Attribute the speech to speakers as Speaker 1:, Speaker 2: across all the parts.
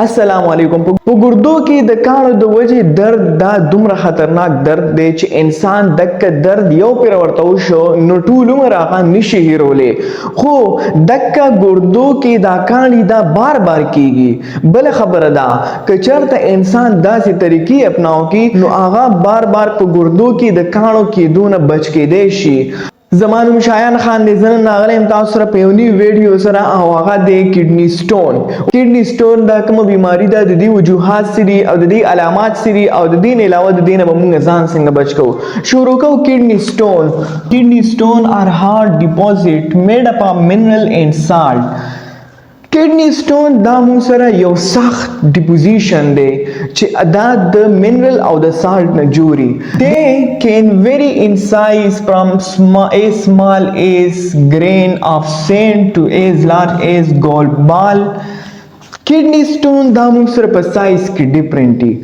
Speaker 1: السلام علیکم. په ګردو کې د کاڼو د وجې درد دا دومره خطرناک درد دی چې انسان دک درد یو پیر ورته وشو نو ټول عمر هغه نشي هیرولی، خو دک ګردو کې دا کاڼي دا بار بار کیږي. بل خبره ده که چېرته انسان داسې طریقې اپناو کی نو هغه بار بار په ګردو کې د کاڼو کېدو نه بچ کېدی شي. زما نوم شایان خان دی. زه نن راغلی یم تاسو سره په یو نوي ویډیو سره او هغه دی کډني سټون. کډني سټون دا کومه بیماري ده، د دې وجوهات څه دي او د دې علامات څه دي او د دې نه علاوه د دې نه به موږ ځان څنګه بچ کوو. شروع کوو. کډني سټون. کډني سټون are hard deposit made up of mineral and salt. کډني سټون دا موږ سره یو سخت ډیپوزیشن دی چې دا د منرل او د سالټ نه جوړي. they can vary in size from as small as grain of sand to as large as gold ball. کډني سټون دا موږ سره په سایز کې ډیفرنٹ دي.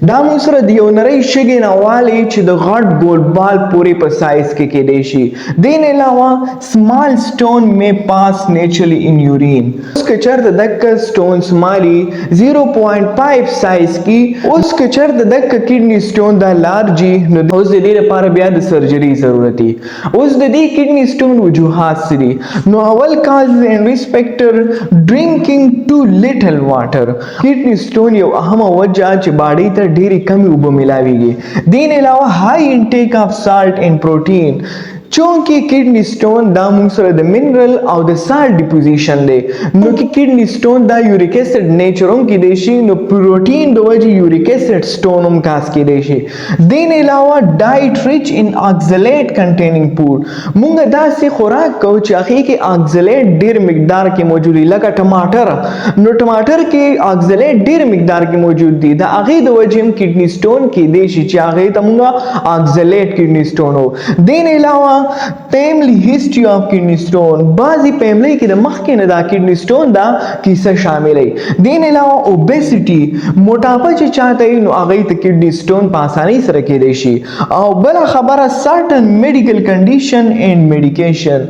Speaker 1: دا موږ سره د یو نری شګې نه والی چې د غټ ګولډ بال پورې په سایز کې کېدی شي. دې نه علاوه سمال سټون مې پاس نیچرلی ان یورین. اوس که چېرته دک سټون سمالي 0.5 سایز کې، اوس که چېرته دک کډني سټون دا لارجي نو اوس د دې لپاره بیا د سرجري ضرورت دی. اوس د دې کډني سټون وجوهات څه دي؟ نو اول کاز ان ریسپیکټر ډرینکینګ ټو لیټل واټر. کډني سټون یو اهمه وجه چې باډي ته ډېری کمی اوبه ملاویږي. دین علاوه های انټیک اف سالٹ اینڈ پروټین. چونکه کډني سټون دا موږ سره د منرل او د سالټ ډیپوزیشن دی نو کې کډني سټون دا یوریک اسید نیچر هم کېدی شي، نو پروټین د وجې یوریک اسید سټون هم کاس کېدی شي. دین علاوه ډایټ ریچ ان اکزلیټ کنټینینګ فود. موږ داسې خوراک کوو چې هغې کې اکزلیټ ډېر مقدار کې موجود وي، لکه ټماټر. نو ټماټر کې اکزلیټ ډېر مقدار کې موجود دي، د هغې د وجې هم کډني سټون کېدی شي چې هغې ته موږ اکزلیټ کډني سټون وو. دین علاوه فیملی هیسټري اف کډني سټون. بعضی فیملی کې د مخکې نه دا کډني سټون دا کیسه شاملې. دین علاوه اوبیسټي، موټاپه چې چاته وي نو هغې ته کډني سټون په اسانۍ سره کېدی شي. او بله خبره سرټن میډیکل کنډیشن اینډ میډیکیشن.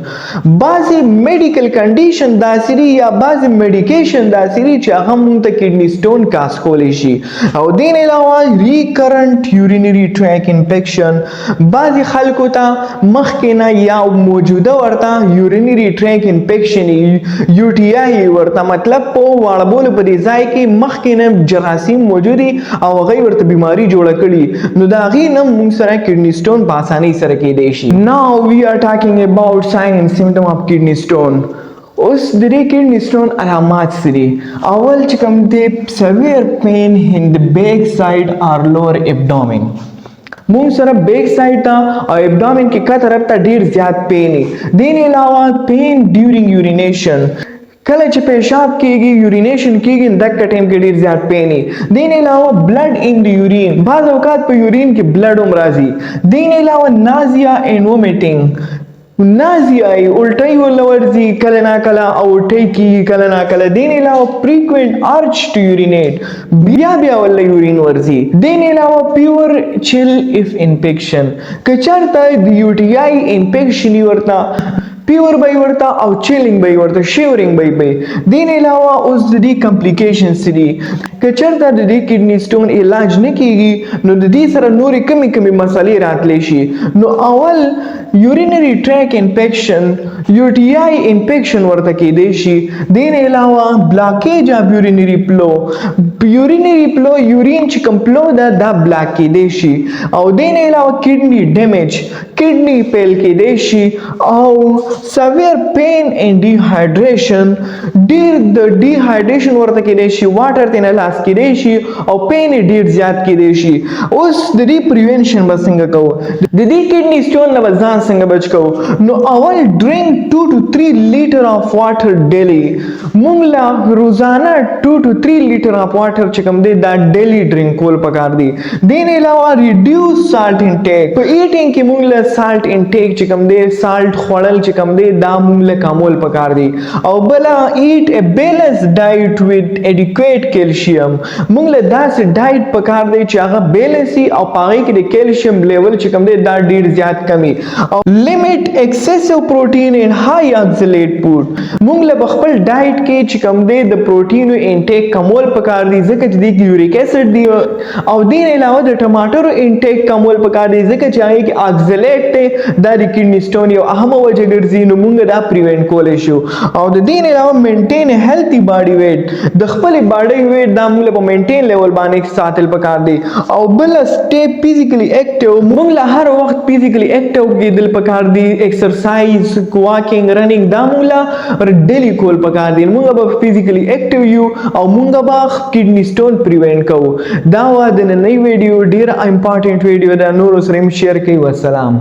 Speaker 1: بعضې میډیکل کنډیشن داسې دي یا بعضې میډیکیشن داسې دي چې هغه موږ ته کډني سټون کاس کولی شي. او دین علاوه ریکرنٹ یورینري ټریک انفیکشن. بعضې خلکو ته مخکې نه یا موجوده ورته یورینري ټریک انفیکشن یو ټي آی ورته، مطلب په واړبولو په دې ځای کې مخکې نه جراثیم موجود دي او هغوی ورته بیماري جوړه کړي، نو د هغې نه موږ سره کډني سټون په اسانۍ سره کېدی شي. ناو وی آر ټاکینګ اباؤټ ساین اینډ سمپټم اف کډني سټون. اوس د دې کډني سټون علامات څه دي؟ اول چې کوم دی سویر پین ان د بیک سایډ آر لوور ابډومن. مونږ سره بیک سایډ ته او ابډومن کې کته طرف ته ډیر زیات پین وي. دین علاوه پین ډیورینګ یورینیشن. کله چې پیشاب کېږي یورینیشن کېږي دغه ټایم کې ډیر زیات پین وي. دین علاوه بلډ ان د یورین. بعض اوقات په یورین کې بلډ هم راځي. دین علاوه نازیا اینډ وومیټینګ. نازیا ای الټی ولورځي کله نا کله او الټی کیږي کله نا کله. دین علاوه فریکوینٹ ارج ټو یورینیټ، بیا بیا ول یورین ورځي. دین علاوه پیور چل اف انفیکشن. که چېرته د یو ټي آی انفیکشن ورته پیور بای ورته او چیلینګ بای ورته شیورینګ بای. دین علاوه اوس د دې کمپلیکیشنز دي. که چېرته د دې کډني سټون علاج نه کیږي نو د دې سره نورې کمی مسئلې راتلی شي. نو اول یورینري ټریک انفیکشن یو ټي آی انفیکشن ورته کېدی شي. دین علاوه بلاکیج اف یورینري فلو. یورینري فلو یورین چې کوم فلو ده دا بلاک کېدی شي. او دین علاوه کډني ډیمیج، کډني فیل کېدی شي. او سویر پین اینڈ ډیهایډریشن. ډیر د ډیهایډریشن ورته کېدی شي، واټر ته نه لاس کېدی شي او پین یې ډیر زیات کېدی شي. اوس د دې پریوینشن به څنګه کوو؟ د دې کډني سټون نه به ځان څنګه بچ کوو؟ نو اول ډرینک 2 to 3 لیټر اف واټر ډیلی. موږ لا روزانه 2 to 3 لیټر اف واټر چې کوم دی دا ډیلی ډرینک کول پکار دی. دین علاوه ریډیوس سالټ انټیک. په ایټینګ کې موږ له سالټ انټیک چې کوم دی سالټ خوړل چې کوم کوم دی دا مونږ له کمول پکار دی. او بل eat a balanced diet with adequate calcium. مونږ له داسې ډایټ پکار دی چې هغه بیلنس او پاغي کې د کیلشیم لیول چې کوم دی دا ډیر زیات کمی. او لیمټ ایکسیسیو پروټین ان های اکسلیټ فود. مونږ له خپل ډایټ کې چې کوم دی د پروټین انټیک کمول پکار دی ځکه چې د یوریک اسید دی. او دین علاوه د ټماټر انټیک کمول پکار دی ځکه چې هغه کې اکسلیټ ته د کډنی سټون یو اهمه وجه ګرځي نو مونږ دا پریوینټ کولای شو. او د دین علاوه مینټین هیلتhy باډي ویټ د خپل باډي ویټ دا مونږ په مینټین لیول باندې ساتل پکار دی. او بل سټے فزیکلی ایکټیو. مونږ له هر وخت فزیکلی ایکټیو کېدل پکار دی. ایکسرسایز واکینګ رننګ دا مونږ له ډیلی کول پکار دی. مونږ به فزیکلی ایکټیو یو او مونږ به کډنی سټون پریوینټ کوو. دا و د نن ویډیو ډیر امپورټنت ویډیو دا نور سره شیر کوي. والسلام.